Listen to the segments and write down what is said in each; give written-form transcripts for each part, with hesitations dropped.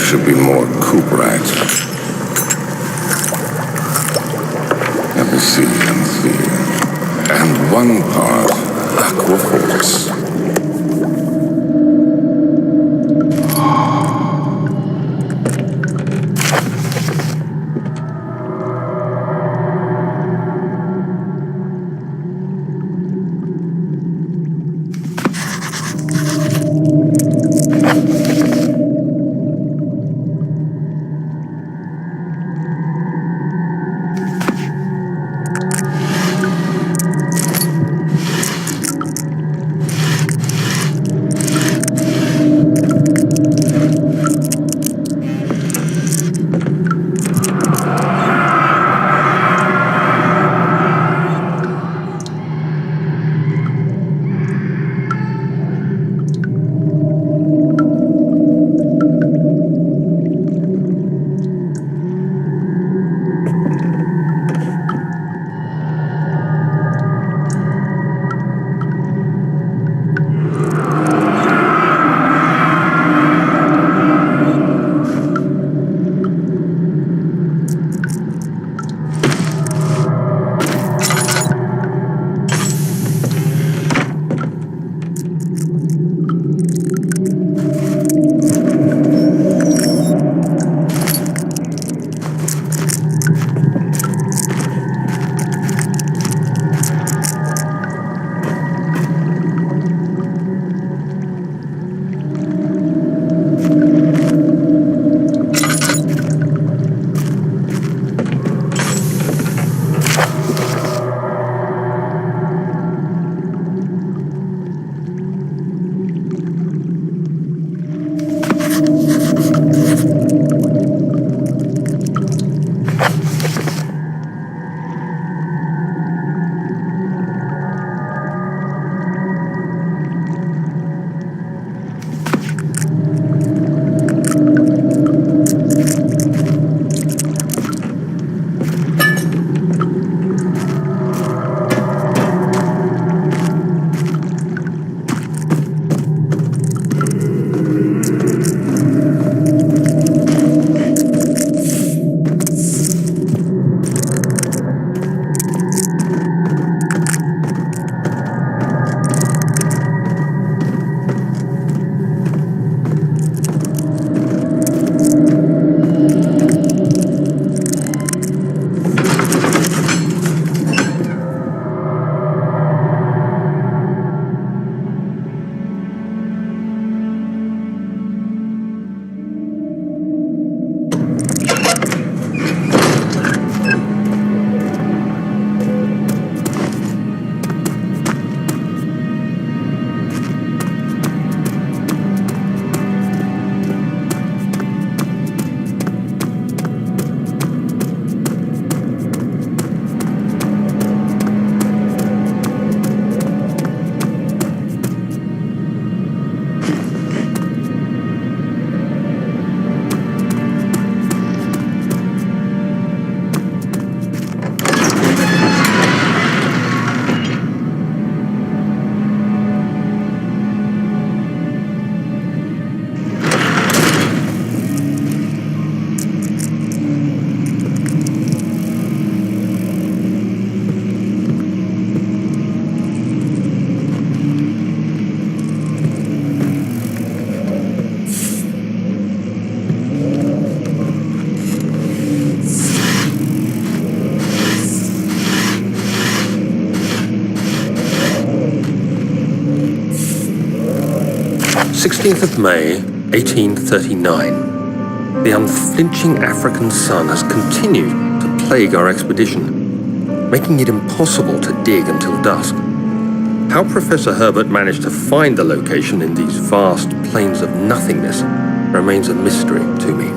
should be more cuprites. Let me see. And 1 part aquafortis. May 1839. The unflinching African sun has continued to plague our expedition, making it impossible to dig until dusk. How Professor Herbert managed to find the location in these vast plains of nothingness remains a mystery to me.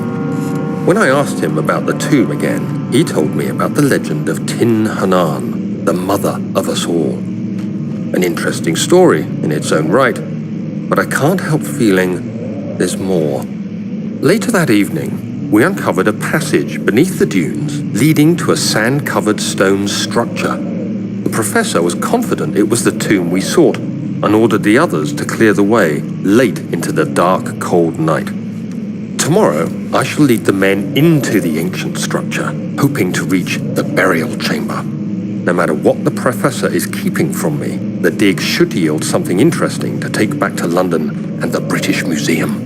When I asked him about the tomb again, he told me about the legend of Tin Hanan, the mother of us all. An interesting story in its own right, but I can't help feeling there's more. Later that evening, we uncovered a passage beneath the dunes leading to a sand-covered stone structure. The professor was confident it was the tomb we sought and ordered the others to clear the way late into the dark, cold night. Tomorrow, I shall lead the men into the ancient structure, hoping to reach the burial chamber. No matter what the Professor is keeping from me, the dig should yield something interesting to take back to London and the British Museum.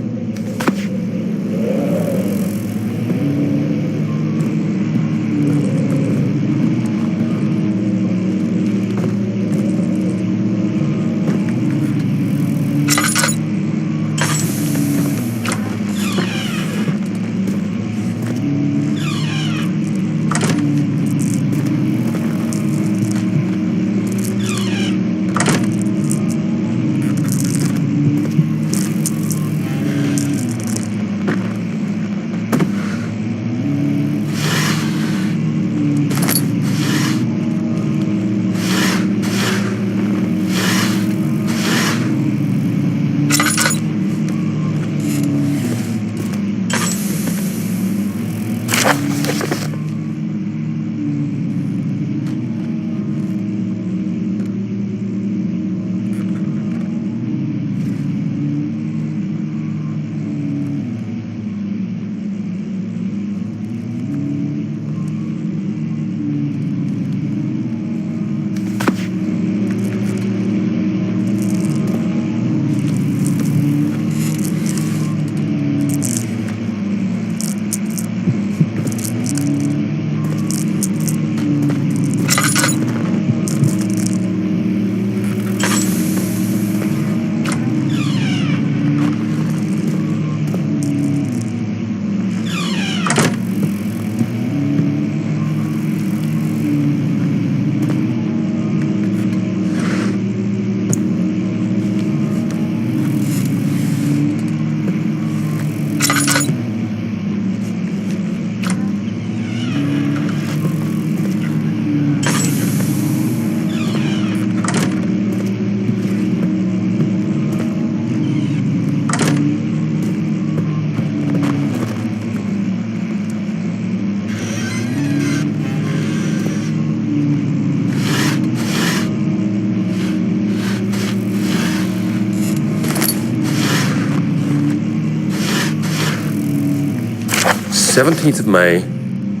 "17th of May,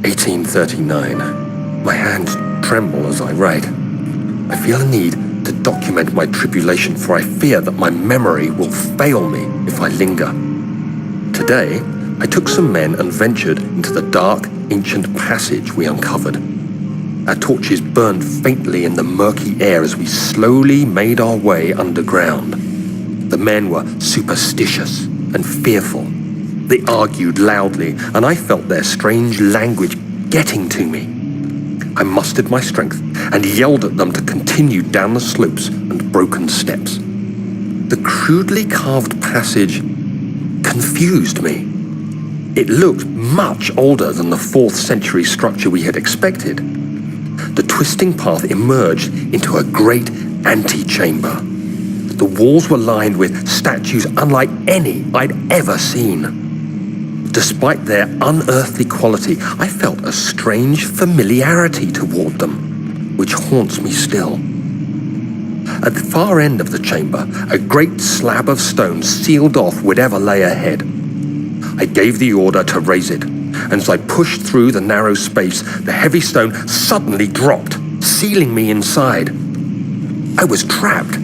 1839. My hands tremble as I write. I feel a need to document my tribulation, for I fear that my memory will fail me if I linger. Today, I took some men and ventured into the dark, ancient passage we uncovered. Our torches burned faintly in the murky air as we slowly made our way underground. The men were superstitious and fearful. They argued loudly, and I felt their strange language getting to me. I mustered my strength and yelled at them to continue down the slopes and broken steps. The crudely carved passage confused me. It looked much older than the 4th century structure we had expected. The twisting path emerged into a great antechamber. The walls were lined with statues unlike any I'd ever seen. Despite their unearthly quality, I felt a strange familiarity toward them, which haunts me still. At the far end of the chamber, a great slab of stone sealed off whatever lay ahead. I gave the order to raise it, and as I pushed through the narrow space, the heavy stone suddenly dropped, sealing me inside. I was trapped.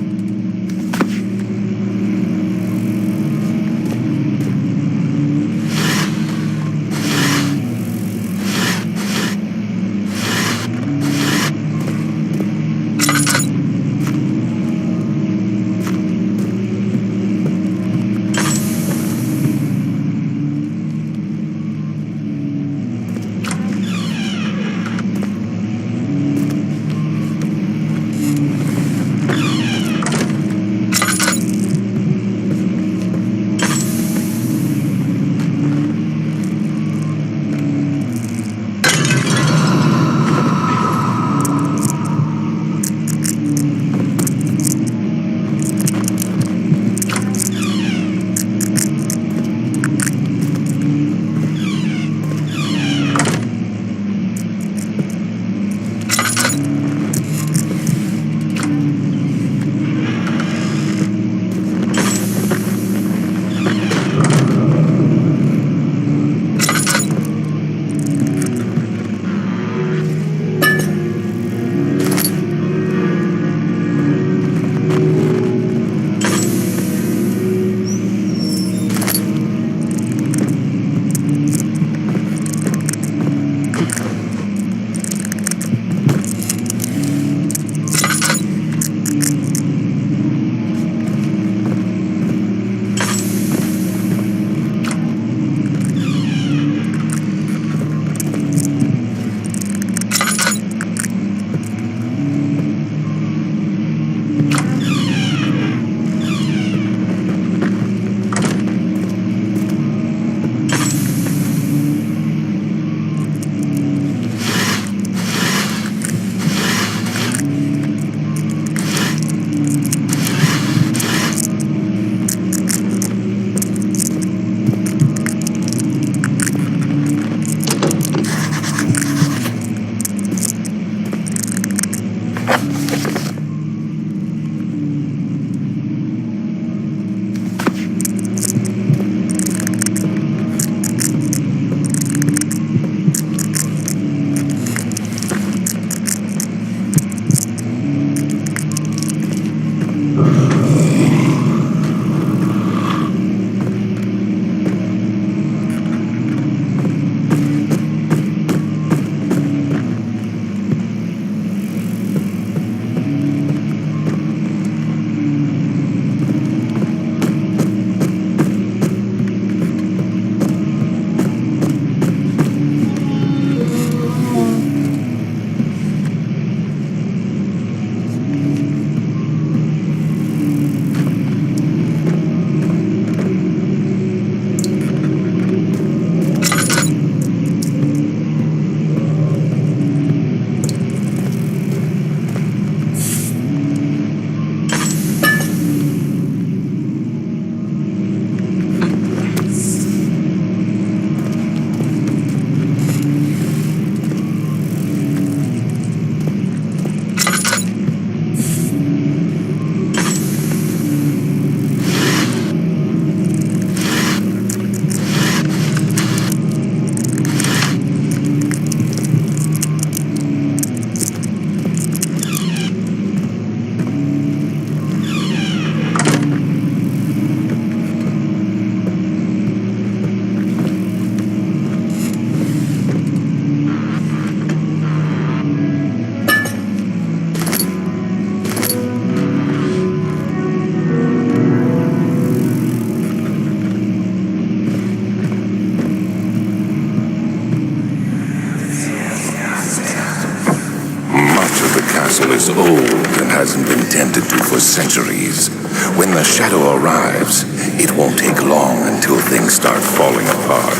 attempted to for centuries. When the shadow arrives, it won't take long until things start falling apart.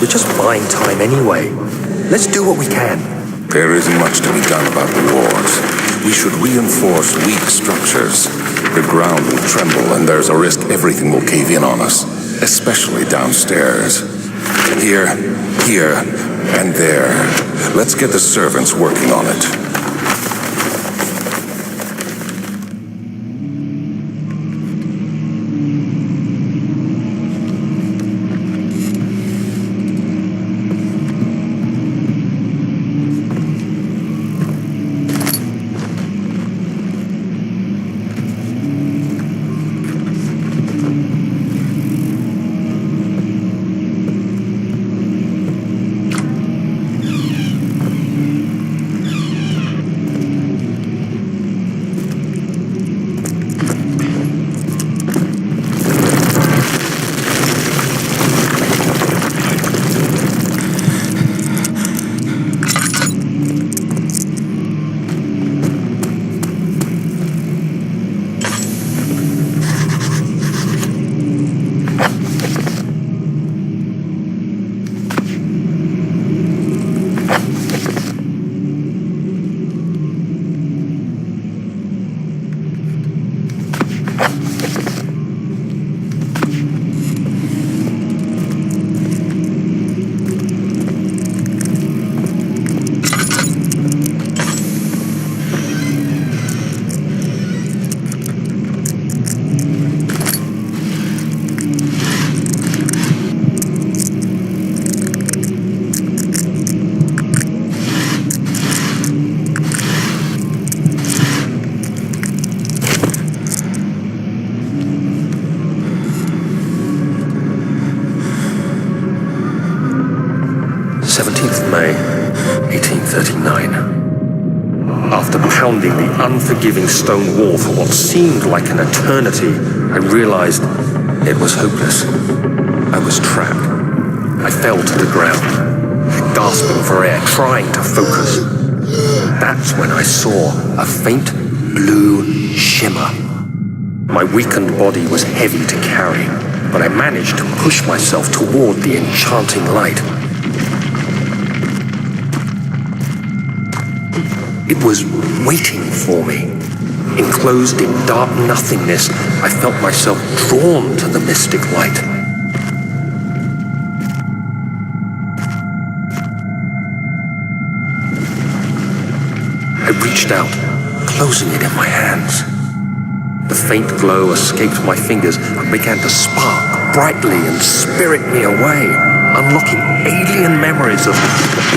We're just buying time anyway. Let's do what we can. There isn't much to be done about the wars. We should reinforce weak structures. The ground will tremble, and there's a risk everything will cave in on us, especially downstairs. Here, and there. Let's get the servants working on it. May 1839. After pounding the unforgiving stone wall for what seemed like an eternity, I realized it was hopeless. I was trapped. I fell to the ground, gasping for air, trying to focus. That's when I saw a faint blue shimmer. My weakened body was heavy to carry, but I managed to push myself toward the enchanting light. It was waiting for me. Enclosed in dark nothingness, I felt myself drawn to the mystic light. I reached out, closing it in my hands. The faint glow escaped my fingers and began to spark brightly and spirit me away, unlocking alien memories of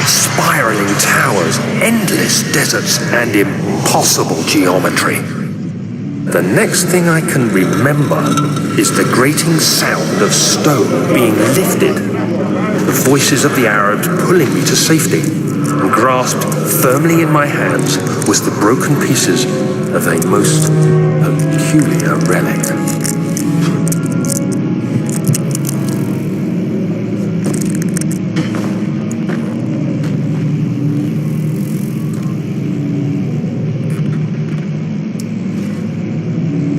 spiraling towers, endless deserts, and impossible geometry. The next thing I can remember is the grating sound of stone being lifted, the voices of the Arabs pulling me to safety, and grasped firmly in my hands was the broken pieces of a most peculiar relic.